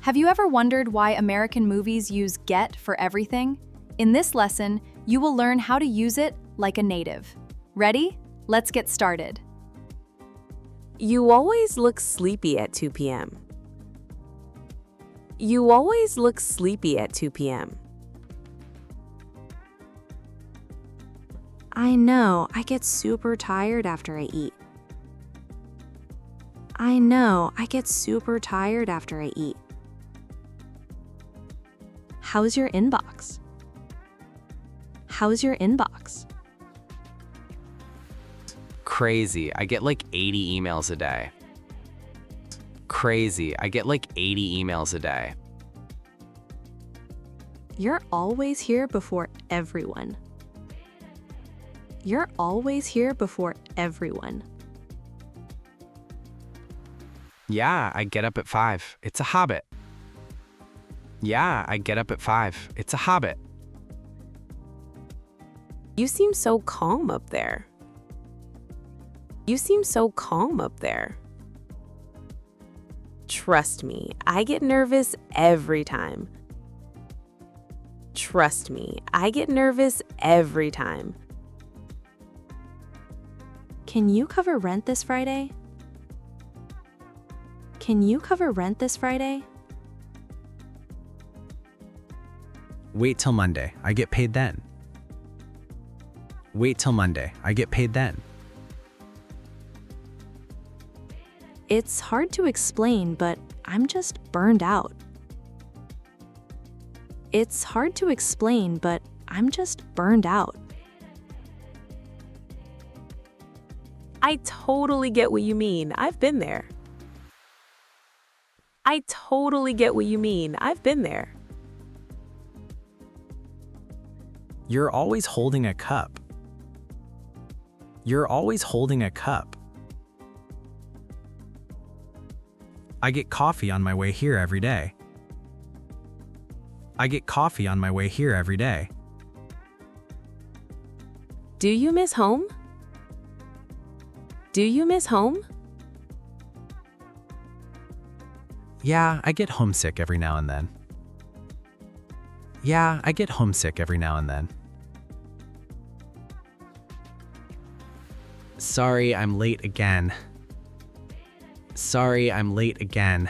Have you ever wondered why American movies use get for everything? In this lesson, you will learn how to use it like a native. Ready? Let's get started. You always look sleepy at 2 p.m. You always look sleepy at 2 p.m. I know, I get super tired after I eat. I know, I get super tired after I eat. How's your inbox? How's your inbox? Crazy, I get like 80 emails a day. Crazy, I get like 80 emails a day. You're always here before everyone. You're always here before everyone. Yeah, I get up at 5. It's a habit. Yeah, I get up at 5. It's a habit. You seem so calm up there. You seem so calm up there. Trust me, I get nervous every time. Trust me, I get nervous every time. Can you cover rent this Friday? Can you cover rent this Friday? Wait till Monday, I get paid then. Wait till Monday, I get paid then. It's hard to explain, but I'm just burned out. It's hard to explain, but I'm just burned out. I totally get what you mean. I've been there. I totally get what you mean. I've been there. You're always holding a cup. You're always holding a cup. I get coffee on my way here every day. I get coffee on my way here every day. Do you miss home? Do you miss home? Yeah, I get homesick every now and then. Yeah, I get homesick every now and then. Sorry, I'm late again. Sorry, I'm late again.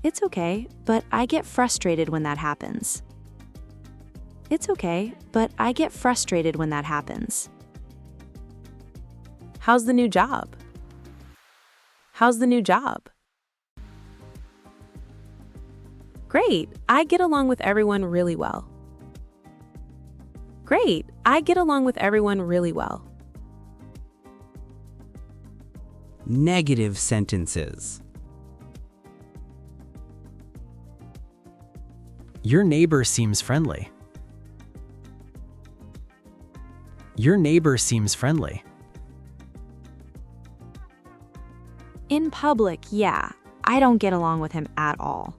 It's okay, but I get frustrated when that happens. It's okay, but I get frustrated when that happens. How's the new job? How's the new job? Great, I get along with everyone really well. Great, I get along with everyone really well. Negative sentences. Your neighbor seems friendly. Your neighbor seems friendly. In public, yeah, I don't get along with him at all.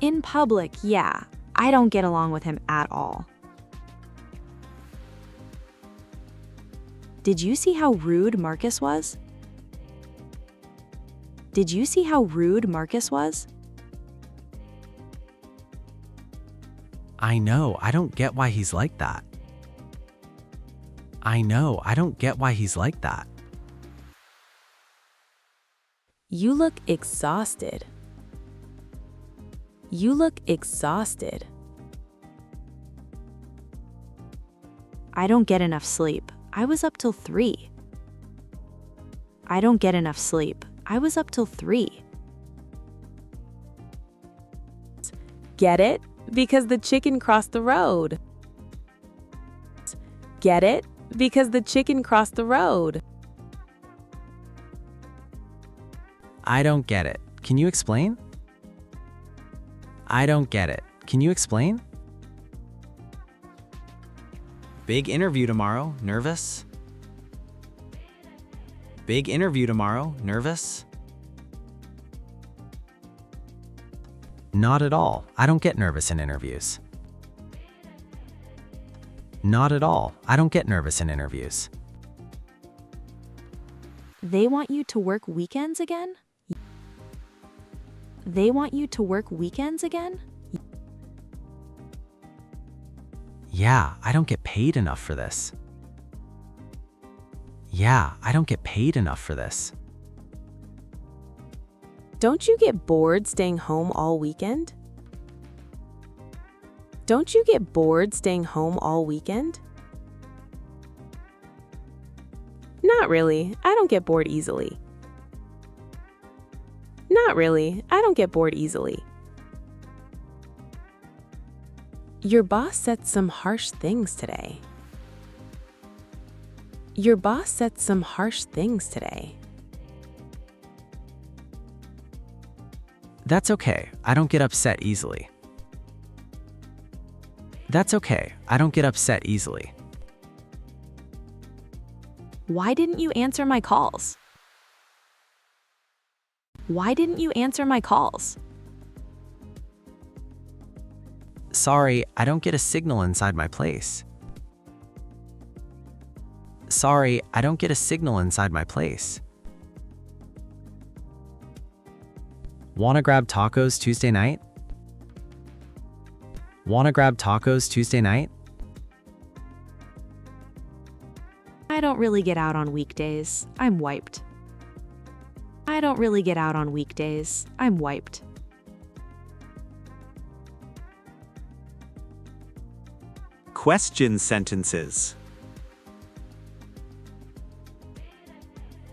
In public, yeah, I don't get along with him at all. Did you see how rude Marcus was? Did you see how rude Marcus was? I know, I don't get why he's like that. I know, I don't get why he's like that. You look exhausted. You look exhausted. I don't get enough sleep. I was up till 3. I don't get enough sleep. I was up till 3. Get it? Because the chicken crossed the road. Get it? Because the chicken crossed the road. I don't get it. Can you explain? I don't get it. Can you explain? Big interview tomorrow, nervous? Big interview tomorrow, nervous? Not at all. I don't get nervous in interviews. Not at all. I don't get nervous in interviews. They want you to work weekends again? They want you to work weekends again? Yeah, I don't get paid enough for this. Yeah, I don't get paid enough for this. Don't you get bored staying home all weekend? Don't you get bored staying home all weekend? Not really. I don't get bored easily. Not really. I don't get bored easily. Your boss said some harsh things today. Your boss said some harsh things today. That's okay, I don't get upset easily. That's okay, I don't get upset easily. Why didn't you answer my calls? Why didn't you answer my calls? Sorry, I don't get a signal inside my place. Sorry, I don't get a signal inside my place. Wanna grab tacos Tuesday night? Wanna grab tacos Tuesday night? I don't really get out on weekdays. I'm wiped. I don't really get out on weekdays. I'm wiped. Question sentences.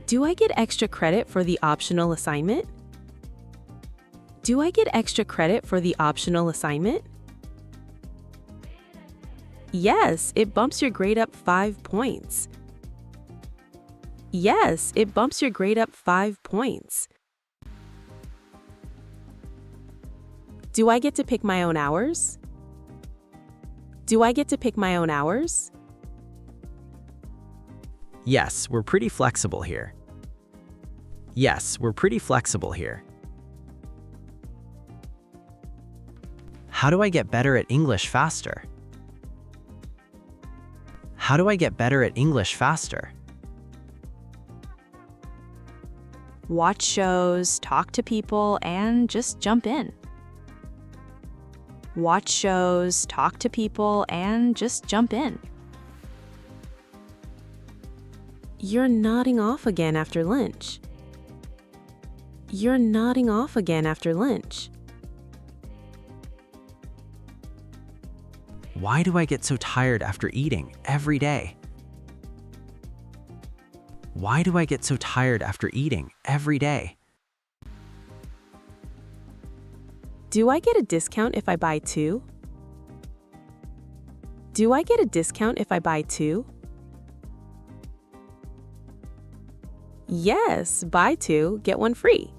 Do I get extra credit for the optional assignment? Do I get extra credit for the optional assignment? Yes, it bumps your grade up 5 points. Yes, it bumps your grade up 5 points. Do I get to pick my own hours? Do I get to pick my own hours? Yes, we're pretty flexible here. Yes, we're pretty flexible here. How do I get better at English faster? How do I get better at English faster? Watch shows, talk to people, and just jump in. Watch shows, talk to people, and just jump in. You're nodding off again after lunch. You're nodding off again after lunch. Why do I get so tired after eating every day? Why do I get so tired after eating every day? Do I get a discount if I buy 2? Do I get a discount if I buy 2? Yes, buy 2, get 1 free.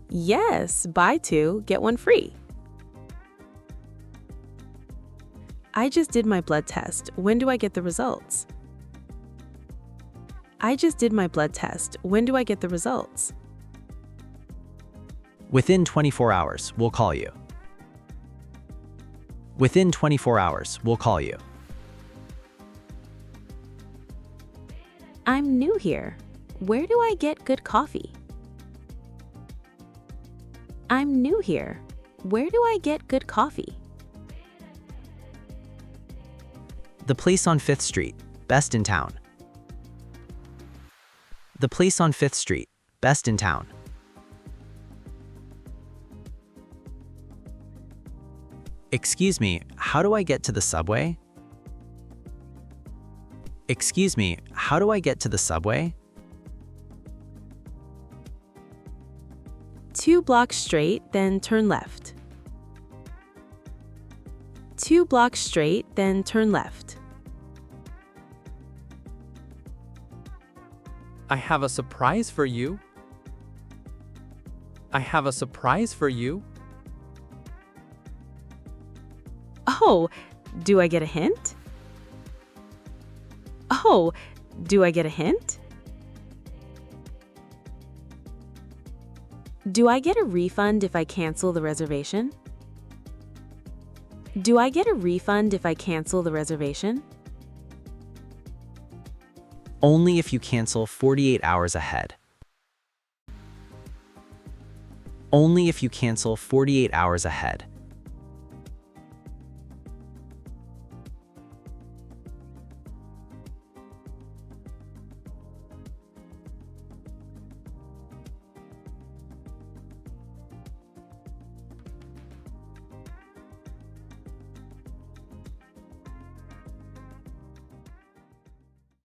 Yes, buy 2, get 1 free. I just did my blood test. When do I get the results? I just did my blood test. When do I get the results? Within 24 hours, we'll call you. Within 24 hours, we'll call you. I'm new here. Where do I get good coffee? I'm new here. Where do I get good coffee? The place on 5th Street, best in town. The place on 5th Street, best in town. Excuse me, how do I get to the subway? Excuse me, how do I get to the subway? 2 blocks straight, then turn left. 2 blocks straight, then turn left. I have a surprise for you. I have a surprise for you. Oh, do I get a hint? Oh, do I get a hint? Do I get a refund if I cancel the reservation? Do I get a refund if I cancel the reservation? Only if you cancel 48 hours ahead. Only if you cancel 48 hours ahead.